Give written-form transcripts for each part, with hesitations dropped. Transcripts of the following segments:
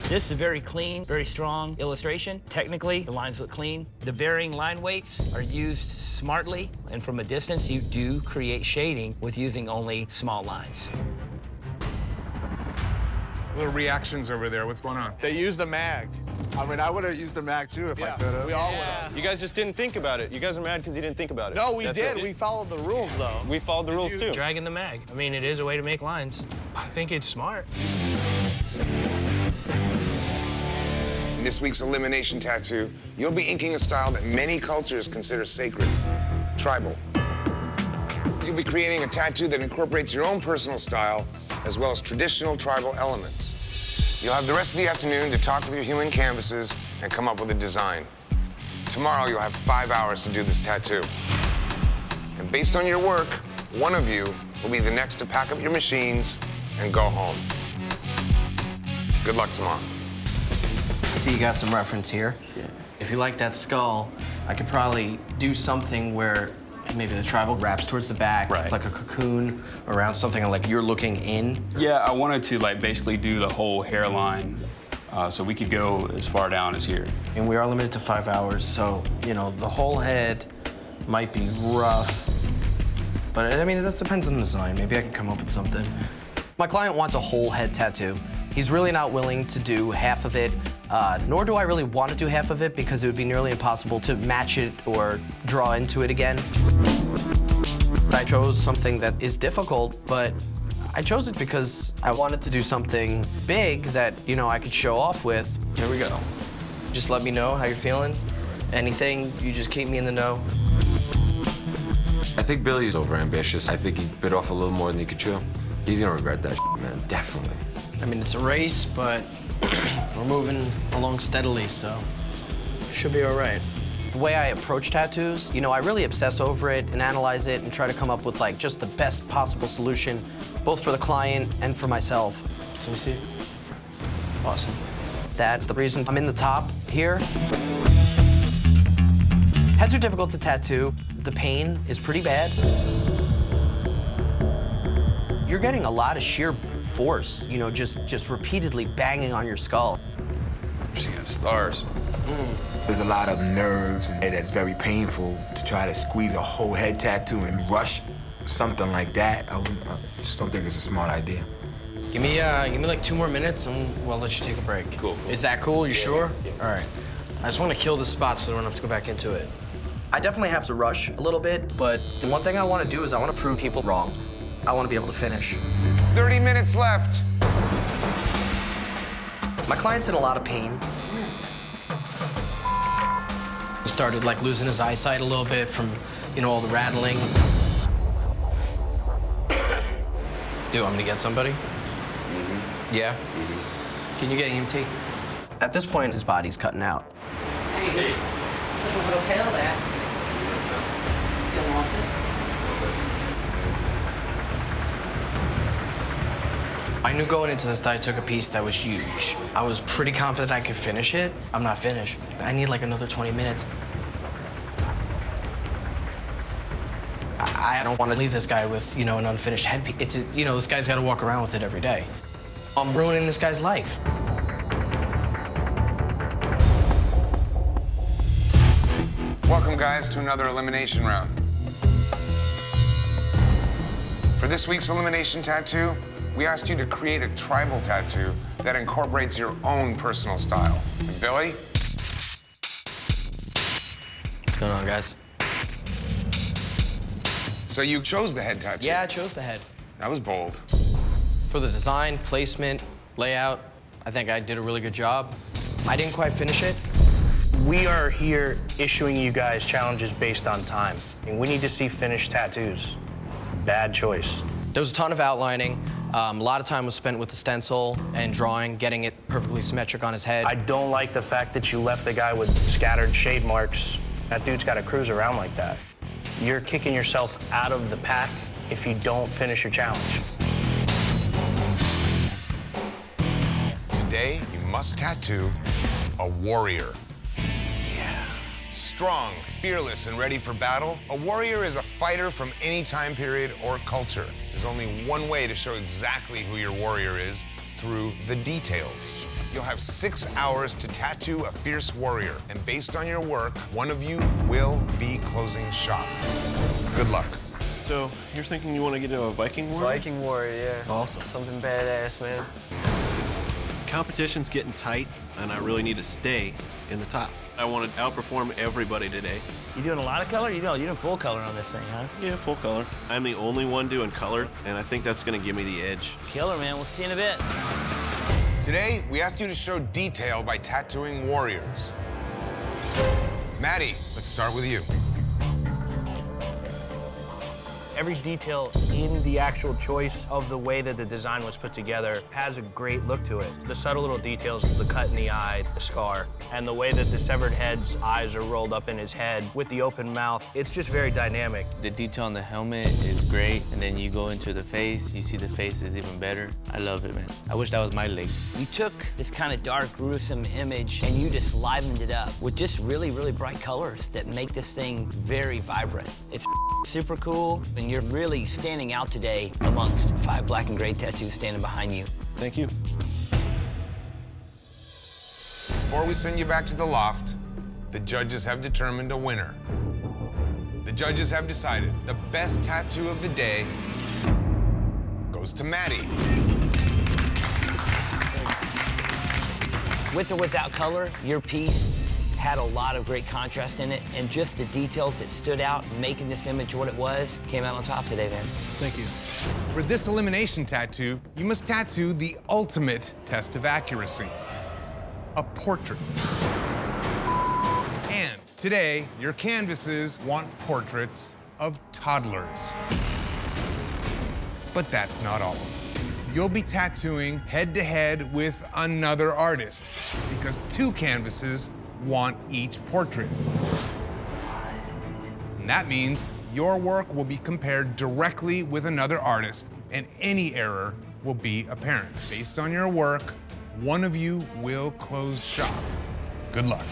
This is a very clean, very strong illustration. Technically, the lines look clean. The varying line weights are used smartly, and from a distance, you do create shading with using only small lines. Little reactions over there. What's going on? They used a mag. I mean, I would have used a mag too if I could have. We all would have. You guys just didn't think about it. You guys are mad because you didn't think about it. No, we That's did. it. We followed the rules, though. We followed the rules, too. Dragging the mag. I mean, it is a way to make lines. I think it's smart. In this week's elimination tattoo, you'll be inking a style that many cultures consider sacred, tribal. You'll be creating a tattoo that incorporates your own personal style as well as traditional tribal elements. You'll have the rest of the afternoon to talk with your human canvases and come up with a design. Tomorrow, you'll have 5 hours to do this tattoo. And based on your work, one of you will be the next to pack up your machines and go home. Good luck tomorrow. See, you got some reference here. Yeah. If you like that skull, I could probably do something where maybe the tribal wraps towards the back, Right. like a cocoon around something, like you're looking in. Yeah, I wanted to like basically do the whole hairline, so we could go as far down as here. And we are limited to 5 hours, so, you know, the whole head might be rough. But, I mean, that depends on the design. Maybe I can come up with something. My client wants a whole head tattoo. He's really not willing to do half of it, nor do I really want to do half of it because it would be nearly impossible to match it or draw into it again. I chose something that is difficult, but I chose it because I wanted to do something big that, you know, I could show off with. Here we go. Just let me know how you're feeling. Anything, you just keep me in the know. I think Billy's overambitious. I think he bit off a little more than he could chew. He's gonna regret that shit, man, definitely. I mean, it's a race, but we're moving along steadily, so should be all right. The way I approach tattoos, you know, I really obsess over it and analyze it and try to come up with, like, just the best possible solution, both for the client and for myself. So you see? Awesome. That's the reason I'm in the top here. Heads are difficult to tattoo. The pain is pretty bad. You're getting a lot of sheer force, you know, just repeatedly banging on your skull. She got stars. There's a lot of nerves, and that's very painful to try to squeeze a whole head tattoo and rush something like that. I just don't think it's a smart idea. Give me like 2 more minutes, and we'll let you take a break. Cool. Is that cool? You sure? Yeah. All right. I just want to kill this spot so I don't have to go back into it. I definitely have to rush a little bit, but the one thing I want to do is I want to prove people wrong. I want to be able to finish. 30 minutes left. My client's in a lot of pain. He started like losing his eyesight a little bit from, you know, all the rattling. Do I'm gonna get somebody? Yeah? Can you get EMT? At this point, his body's cutting out. Hey. Look a little pale there. Feel nauseous? I knew going into this that I took a piece that was huge. I was pretty confident I could finish it. I'm not finished. I need like another 20 minutes. I don't want to leave this guy with, you know, an unfinished headpiece. You know, this guy's got to walk around with it every day. I'm ruining this guy's life. Welcome, guys, to another elimination round. For this week's elimination tattoo, we asked you to create a tribal tattoo that incorporates your own personal style. Billy? What's going on, guys? So you chose the head tattoo? Yeah, I chose the head. That was bold. For the design, placement, layout, I think I did a really good job. I didn't quite finish it. We are here issuing you guys challenges based on time. And we need to see finished tattoos. Bad choice. There was a ton of outlining. A lot of time was spent with the stencil and drawing, getting it perfectly symmetric on his head. I don't like the fact that you left the guy with scattered shade marks. That dude's got to cruise around like that. You're kicking yourself out of the pack if you don't finish your challenge. Today, you must tattoo a warrior. Yeah. Strong, fearless, and ready for battle, a warrior is a fighter from any time period or culture. There's only one way to show exactly who your warrior is, through the details. you'll have 6 hours to tattoo a fierce warrior. And based on your work, one of you will be closing shop. Good luck. So, you're thinking you want to get into a Viking warrior? Viking warrior, yeah. Awesome. Something badass, man. Competition's getting tight, and I really need to stay in the top. I want to outperform everybody today. You doing a lot of color? You're doing full color on this thing, huh? Yeah, full color. I'm the only one doing color, and I think that's going to give me the edge. Killer, man. We'll see you in a bit. Today, we asked you to show detail by tattooing warriors. Maddie, let's start with you. Every detail in the actual choice of the way that the design was put together has a great look to it. The subtle little details, the cut in the eye, the scar, and the way that the severed head's eyes are rolled up in his head with the open mouth, it's just very dynamic. The detail on the helmet is great, and then you go into the face, you see the face is even better. I love it, man. I wish that was my leg. You took this kind of dark, gruesome image and you just livened it up with just really, really bright colors that make this thing very vibrant. It's super cool, and you're really standing out today amongst 5 black and gray tattoos standing behind you. Thank you. Before we send you back to the loft, the judges have determined a winner. The judges have decided the best tattoo of the day goes to Maddie. With or without color, your piece had a lot of great contrast in it, and just the details that stood out, making this image what it was, came out on top today, man. Thank you. For this elimination tattoo, you must tattoo the ultimate test of accuracy, a portrait. And today, your canvases want portraits of toddlers. But that's not all. You'll be tattooing head-to-head with another artist, because 2 canvases want each portrait. And that means your work will be compared directly with another artist, and any error will be apparent. Based on your work, one of you will close shop. Good luck.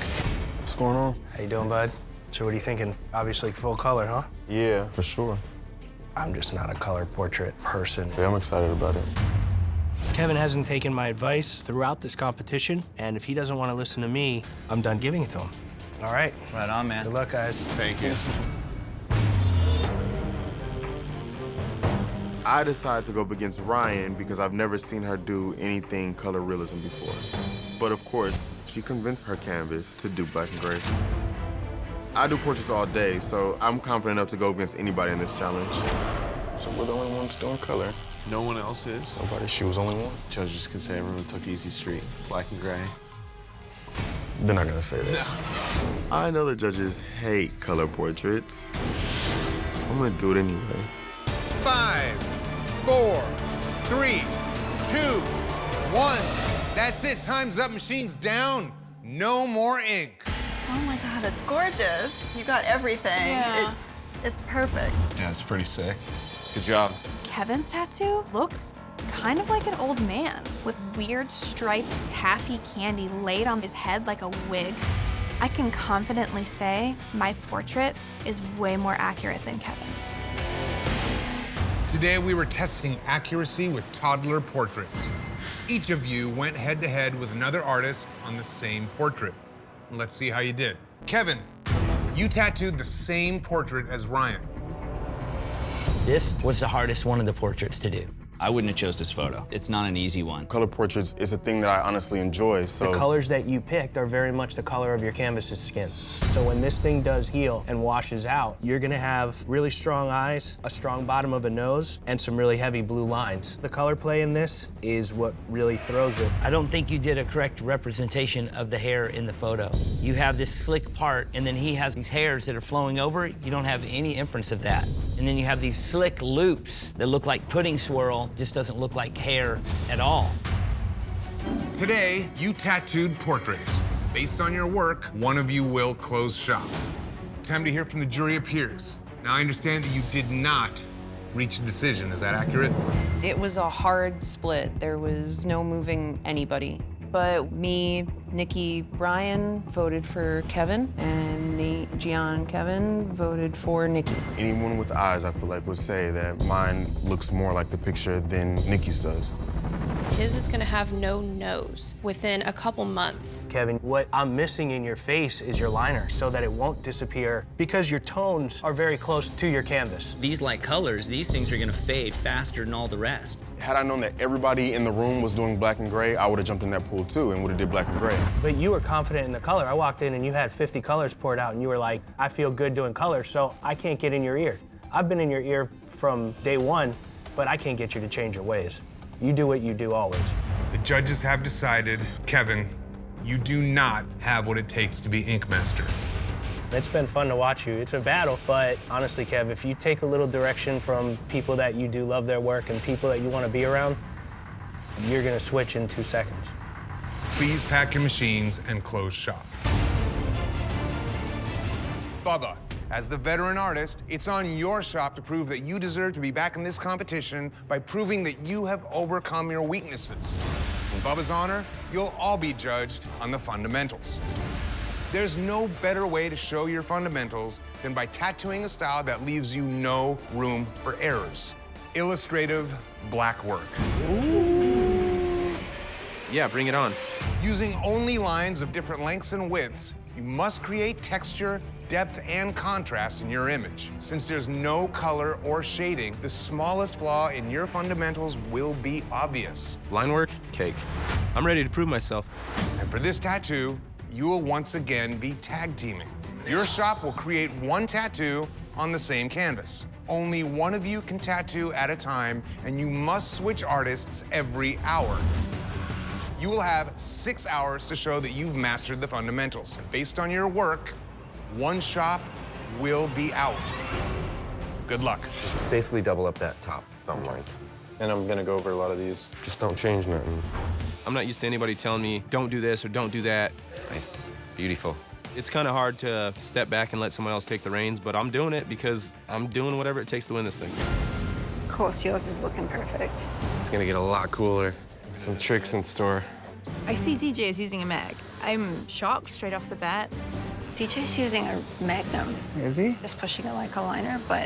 What's going on? How you doing, bud? So what are you thinking? Obviously full color, huh? Yeah, for sure. I'm just not a color portrait person. Yeah, I'm excited about it. Kevin hasn't taken my advice throughout this competition, and if he doesn't want to listen to me, I'm done giving it to him. All right. Right on, man. Good luck, guys. Thank you. I decided to go up against Ryan because I've never seen her do anything color realism before. But of course, she convinced her canvas to do black and gray. I do portraits all day, so I'm confident enough to go against anybody in this challenge. So we're the only ones doing color. No one else is. Nobody, she was only one. Judges can say everyone took easy street, black and gray. They're not gonna say that. I know the judges hate color portraits. I'm gonna do it anyway. 5, 4, 3, 2, 1. That's it. Time's up. Machine's down. No more ink. Oh my God, that's gorgeous. You got everything. Yeah. It's perfect. Yeah, it's pretty sick. Good job. Kevin's tattoo looks kind of like an old man with weird striped taffy candy laid on his head like a wig. I can confidently say my portrait is way more accurate than Kevin's. Today, we were testing accuracy with toddler portraits. Each of you went head-to-head with another artist on the same portrait. Let's see how you did. Kevin, you tattooed the same portrait as Ryan. This was the hardest one of the portraits to do. I wouldn't have chose this photo. It's not an easy one. Color portraits is a thing that I honestly enjoy, so... The colors that you picked are very much the color of your canvas's skin. So when this thing does heal and washes out, you're gonna have really strong eyes, a strong bottom of a nose, and some really heavy blue lines. The color play in this is what really throws it. I don't think you did a correct representation of the hair in the photo. You have this slick part, and then he has these hairs that are flowing over it. You don't have any inference of that. And then you have these slick loops that look like pudding swirl, just doesn't look like hair at all. Today, you tattooed portraits. Based on your work, one of you will close shop. Time to hear from the jury of peers. Now, I understand that you did not reach a decision. Is that accurate? It was a hard split. There was no moving anybody. But me, Nikki, Ryan voted for Kevin, and Nate, Gian, Kevin voted for Nikki. Anyone with eyes, I feel like, would say that mine looks more like the picture than Nikki's does. his is gonna have no nose within a couple months. Kevin, what I'm missing in your face is your liner so that it won't disappear because your tones are very close to your canvas. These light colors, these things are gonna fade faster than all the rest. Had I known that everybody in the room was doing black and gray, I would have jumped in that pool too and would have did black and gray. But you were confident in the color. I walked in and you had 50 colors poured out and you were like, I feel good doing colors, so I can't get in your ear. I've been in your ear from day one, but I can't get you to change your ways. You do what you do always. The judges have decided, Kevin, you do not have what it takes to be Ink Master. It's been fun to watch you. It's a battle, but honestly, Kev, if you take a little direction from people that you do love their work and people that you want to be around, you're gonna switch in 2 seconds. Please pack your machines and close shop. Bubba, as the veteran artist, it's on your shop to prove that you deserve to be back in this competition by proving that you have overcome your weaknesses. In Bubba's honor, you'll all be judged on the fundamentals. There's no better way to show your fundamentals than by tattooing a style that leaves you no room for errors. Illustrative Blackwork. Yeah, bring it on. Using only lines of different lengths and widths, you must create texture, depth, and contrast in your image. Since there's no color or shading, the smallest flaw in your fundamentals will be obvious. Line work, cake. I'm ready to prove myself. And for this tattoo, you will once again be tag teaming. Your shop will create one tattoo on the same canvas. Only one of you can tattoo at a time, and you must switch artists every hour. You will have 6 hours to show that you've mastered the fundamentals. Based on your work, one shop will be out. Good luck. Basically double up that top thumb line. And I'm gonna go over a lot of these. Just don't change nothing. I'm not used to anybody telling me, don't do this or don't do that. Nice. Beautiful. It's kind of hard to step back and let someone else take the reins, but I'm doing it because I'm doing whatever it takes to win this thing. Of course, yours is looking perfect. It's gonna get a lot cooler. Some tricks in store. I see DJ is using a mag. I'm shocked straight off the bat. DJ's using a Magnum. Is he? Just pushing it like a liner, but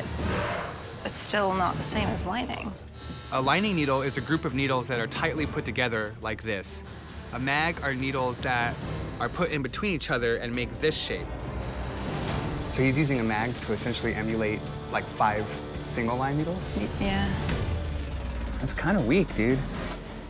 it's still not the same as lining. A lining needle is a group of needles that are tightly put together like this. A mag are needles that are put in between each other and make this shape. So he's using a mag to essentially emulate like 5 single line needles? Yeah. That's kind of weak, dude.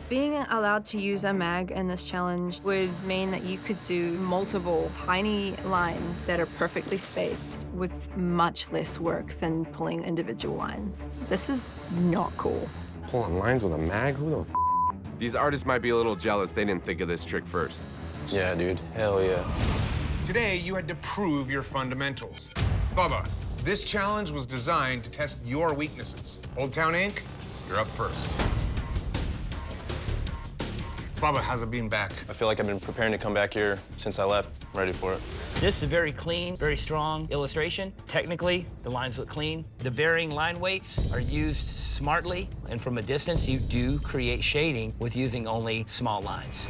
Being allowed to use a mag in this challenge would mean that you could do multiple tiny lines that are perfectly spaced with much less work than pulling individual lines. This is not cool. Pulling lines with a mag? Who the These artists might be a little jealous they didn't think of this trick first. Yeah, dude. Hell yeah. Today, you had to prove your fundamentals. Bubba, this challenge was designed to test your weaknesses. Old Town Ink, you're up first. Bubba, how's it being back? I feel like I've been preparing to come back here since I left. I'm ready for it. This is a very clean, very strong illustration. Technically, the lines look clean. The varying line weights are used smartly, and from a distance, you do create shading with using only small lines.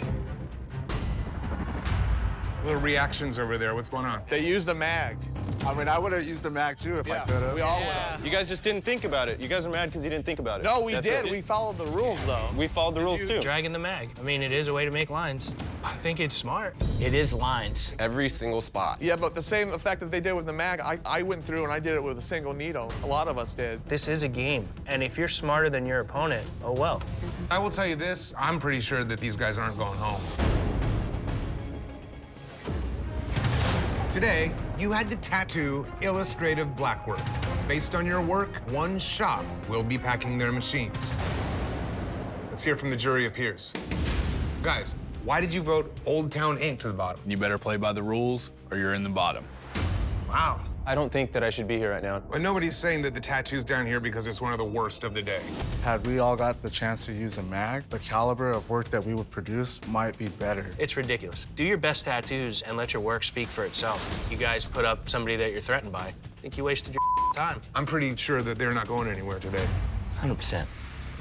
Little reactions over there. What's going on? They used a mag. I mean, I would have used a mag too if I could have. We all would have. You guys just didn't think about it. You guys are mad because you didn't think about it. No, we That's did. it. We followed the rules, though. We followed the rules, too. Dragging the mag. I mean, it is a way to make lines. I think it's smart. It is lines. Every single spot. Yeah, but the same effect that they did with the mag, I went through and I did it with a single needle. A lot of us did. This is a game, and if you're smarter than your opponent, oh well. I will tell you this, I'm pretty sure that these guys aren't going home. Today, you had to tattoo illustrative Blackwork. Based on your work, one shop will be packing their machines. Let's hear from the jury of peers. Guys, why did you vote Old Town Ink to the bottom? You better play by the rules or you're in the bottom. Wow. I don't think that I should be here right now. But nobody's saying that the tattoo's down here because it's one of the worst of the day. Had we all got the chance to use a mag, the caliber of work that we would produce might be better. It's ridiculous. Do your best tattoos and let your work speak for itself. You guys put up somebody that you're threatened by. I think you wasted your time. I'm pretty sure that they're not going anywhere today. 100%.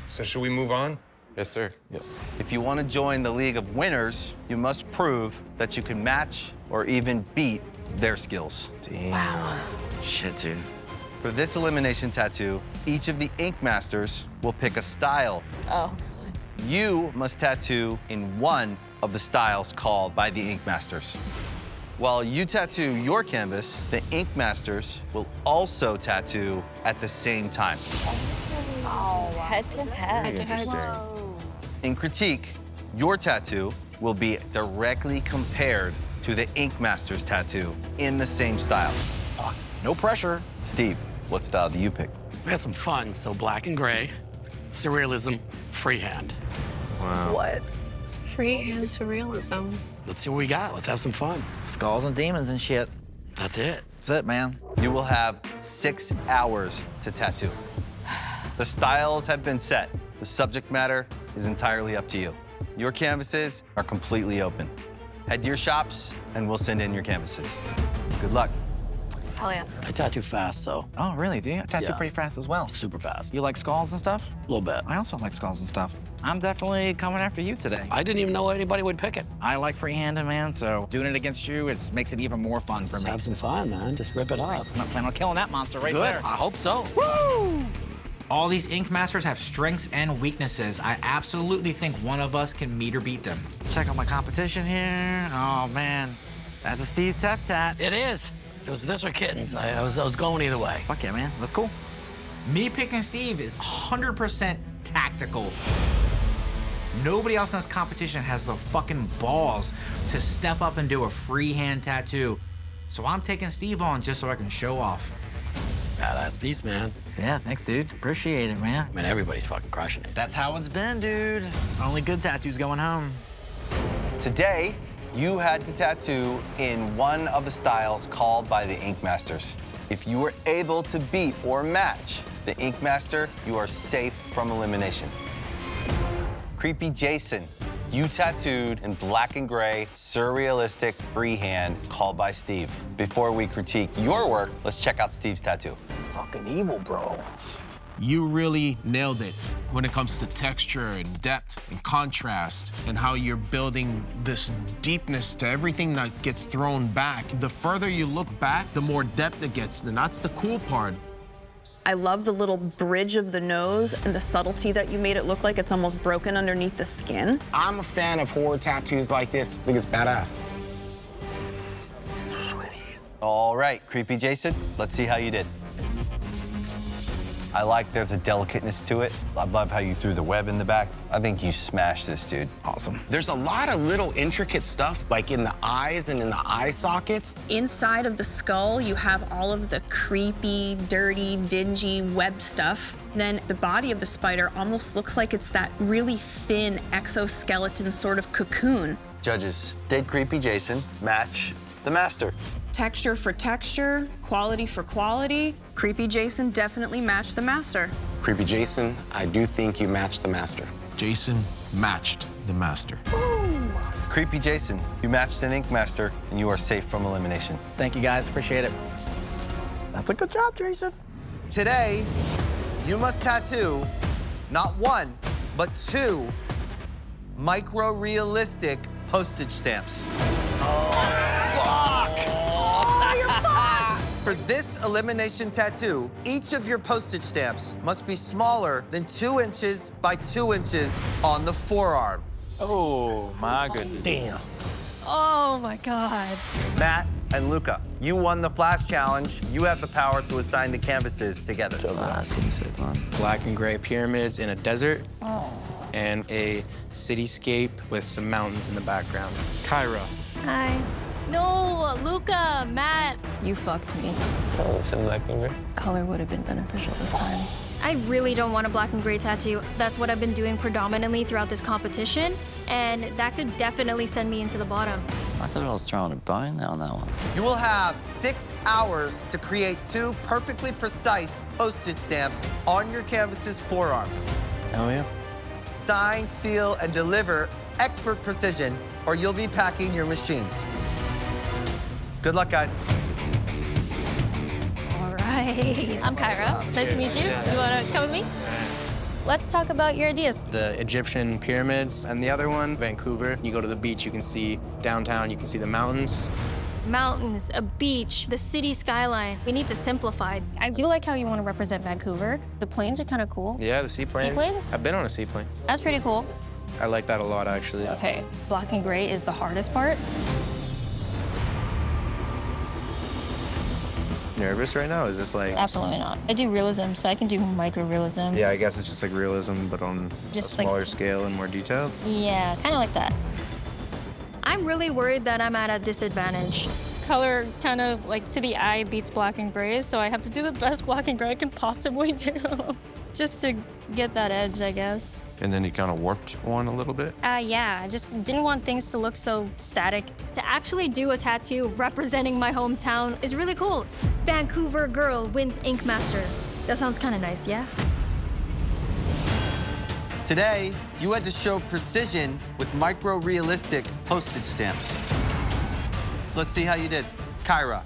So should we move on? Yes, sir. Yep. If you want to join the League of Winners, you must prove that you can match or even beat their skills. Damn. Wow. Shit, dude. For this elimination tattoo, each of the Ink Masters will pick a style. Oh. you must tattoo in one of the styles called by the Ink Masters. While you tattoo your canvas, the Ink Masters will also tattoo at the same time. Oh, head to head. In critique, your tattoo will be directly compared to the Ink Masters tattoo in the same style. Fuck, no pressure. Steve, what style do you pick? We had some fun, so black and gray, surrealism, freehand. Wow. What? Freehand surrealism. Let's see what we got. Let's have some fun. Skulls and demons and shit. That's it. That's it, man. You will have 6 hours to tattoo. The styles have been set. The subject matter is entirely up to you. Your canvases are completely open. Head to your shops, and we'll send in your canvases. Good luck. Hell yeah. I tattoo fast, so. Oh, really? Do you? I tattoo Yeah. pretty fast as well. Super fast. You like skulls and stuff? A little bit. I also like skulls and stuff. I'm definitely coming after you today. I didn't even know anybody would pick it. I like freehanding, man, so doing it against you, it makes it even more fun for Let's me. have some fun, man. Just rip it up. I'm not planning on killing that monster right Good. there. I hope so. Woo! All these Ink Masters have strengths and weaknesses. I absolutely think one of us can meet or beat them. Check out my competition here. Oh, man. That's a Steve Tef tat. It is. It was this or kittens. I was going either way. Fuck yeah, man. That's cool. Me picking Steve is 100% tactical. Nobody else in this competition has the fucking balls to step up and do a freehand tattoo. So I'm taking Steve on just so I can show off. Badass piece, man. Yeah, thanks, dude. Appreciate it, man. I mean, everybody's fucking crushing it. That's how it's been, dude. Only good tattoos going home. Today, you had to tattoo in one of the styles called by the Ink Masters. If you were able to beat or match the Ink Master, you are safe from elimination. Creepy Jason, you tattooed in black and gray, surrealistic freehand called by Steve. Before we critique your work, let's check out Steve's tattoo. It's fucking evil, bro. You really nailed it when it comes to texture and depth and contrast and how you're building this deepness to everything that gets thrown back. The further you look back, the more depth it gets, and that's the cool part. I love the little bridge of the nose and the subtlety that you made it look like it's almost broken underneath the skin. I'm a fan of horror tattoos like this. I think it's badass. All right, Creepy Jason, let's see how you did. I like there's a delicateness to it. I love how you threw the web in the back. I think you smashed this, dude. Awesome. There's a lot of little intricate stuff, like in the eyes and in the eye sockets. Inside of the skull, you have all of the creepy, dirty, dingy web stuff. Then the body of the spider almost looks like it's that really thin exoskeleton sort of cocoon. Judges, did Creepy Jason match the master? Texture for texture, quality for quality. Creepy Jason definitely matched the master. Creepy Jason, I do think you matched the master. Jason matched the master. Creepy Jason, you matched an Ink Master, and you are safe from elimination. Thank you, guys. Appreciate it. That's a good job, Jason. Today, you must tattoo not one, but 2 micro-realistic postage stamps. For this elimination tattoo, each of your postage stamps must be smaller than 2 inches by 2 inches on the forearm. Oh, my goodness. Damn. Oh my God. Matt and Luca, you won the Flash Challenge. You have the power to assign the canvases together. That's gonna be sick, man. Black and gray pyramids in a desert. Oh. And a cityscape with some mountains in the background. Kyra. Hi. No, Luca, Matt. You fucked me. Oh, some black and gray? Color would have been beneficial this time. I really don't want a black and gray tattoo. That's what I've been doing predominantly throughout this competition, and that could definitely send me into the bottom. I thought I was throwing a bone there on that one. You will have 6 hours to create 2 perfectly precise postage stamps on your canvas's forearm. Hell yeah. Sign, seal, and deliver expert precision, or you'll be packing your machines. Good luck, guys. All right. I'm Kyra. It's nice to meet you. You want to come with me? Let's talk about your ideas. The Egyptian pyramids, and the other one, Vancouver. You go to the beach, you can see downtown, you can see the mountains. Mountains, a beach, the city skyline. We need to simplify. I do like how you want to represent Vancouver. The planes are kind of cool. Yeah, the seaplanes. Seaplanes? I've been on a seaplane. That's pretty cool. I like that a lot, actually. Okay, black and gray is the hardest part. Nervous right now? Is this like... Absolutely not. I do realism, so I can do micro-realism. Yeah, I guess it's just like realism, but on Just a like- smaller scale and more detailed. Yeah, kind of like that. I'm really worried that I'm at a disadvantage. Color kind of like to the eye beats black and gray, so I have to do the best black and gray I can possibly do. Just to get that edge, I guess. And then you kind of warped one a little bit? Yeah, I just didn't want things to look so static. To actually do a tattoo representing my hometown is really cool. Vancouver girl wins Ink Master. That sounds kind of nice, yeah? Today, you had to show precision with micro-realistic postage stamps. Let's see how you did. Kyra.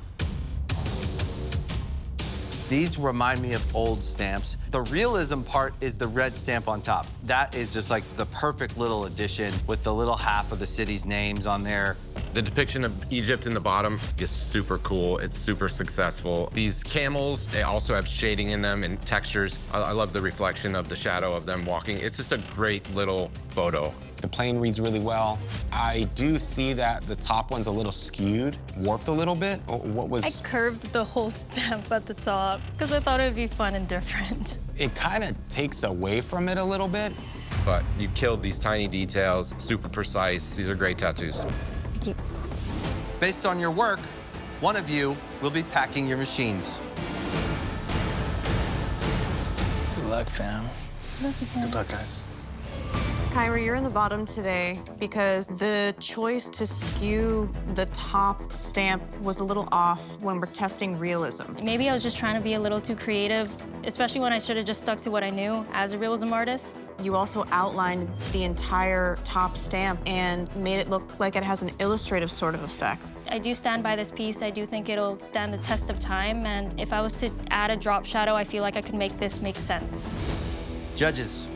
These remind me of old stamps. The realism part is the red stamp on top. That is just like the perfect little addition with the little half of the city's names on there. The depiction of Egypt in the bottom is super cool. It's super successful. These camels, they also have shading in them and textures. I love the reflection of the shadow of them walking. It's just a great little photo. The plane reads really well. I do see that the top one's a little skewed, warped a little bit. What was... I curved the whole stamp at the top because I thought it would be fun and different. It kind of takes away from it a little bit. But you killed these tiny details, super precise. These are great tattoos. Thank you. Based on your work, one of you will be packing your machines. Good luck, fam. Good luck, guys. Kyra, you're in the bottom today because the choice to skew the top stamp was a little off when we're testing realism. Maybe I was just trying to be a little too creative, especially when I should have just stuck to what I knew as a realism artist. You also outlined the entire top stamp and made it look like it has an illustrative sort of effect. I do stand by this piece. I do think it'll stand the test of time, and if I was to add a drop shadow, I feel like I could make this make sense. Judges,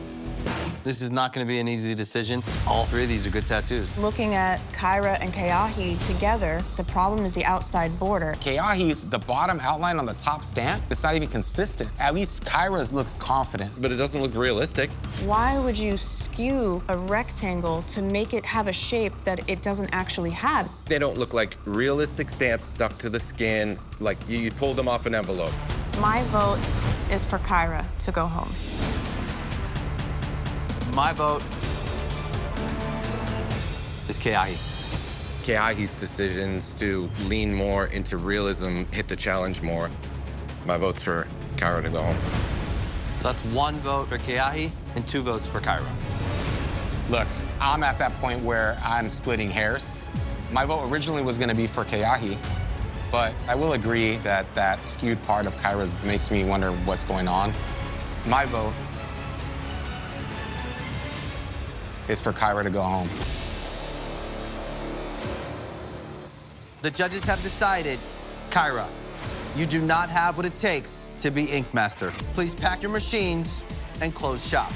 this is not going to be an easy decision. All three of these are good tattoos. Looking at Kyra and Keahi together, the problem is the outside border. Keahi's, the bottom outline on the top stamp, it's not even consistent. At least Kyra's looks confident. But it doesn't look realistic. Why would you skew a rectangle to make it have a shape that it doesn't actually have? They don't look like realistic stamps stuck to the skin, like you pulled them off an envelope. My vote is for Kyra to go home. My vote is Keahi. Keahi's decisions to lean more into realism, hit the challenge more. My vote's for Kyra to go home. So that's one vote for Keahi and 2 votes for Kyra. Look, I'm at that point where I'm splitting hairs. My vote originally was going to be for Keahi, but I will agree that that skewed part of Kyra's makes me wonder what's going on. My vote is for Kyra to go home. The judges have decided, Kyra, you do not have what it takes to be Ink Master. Please pack your machines and close shop.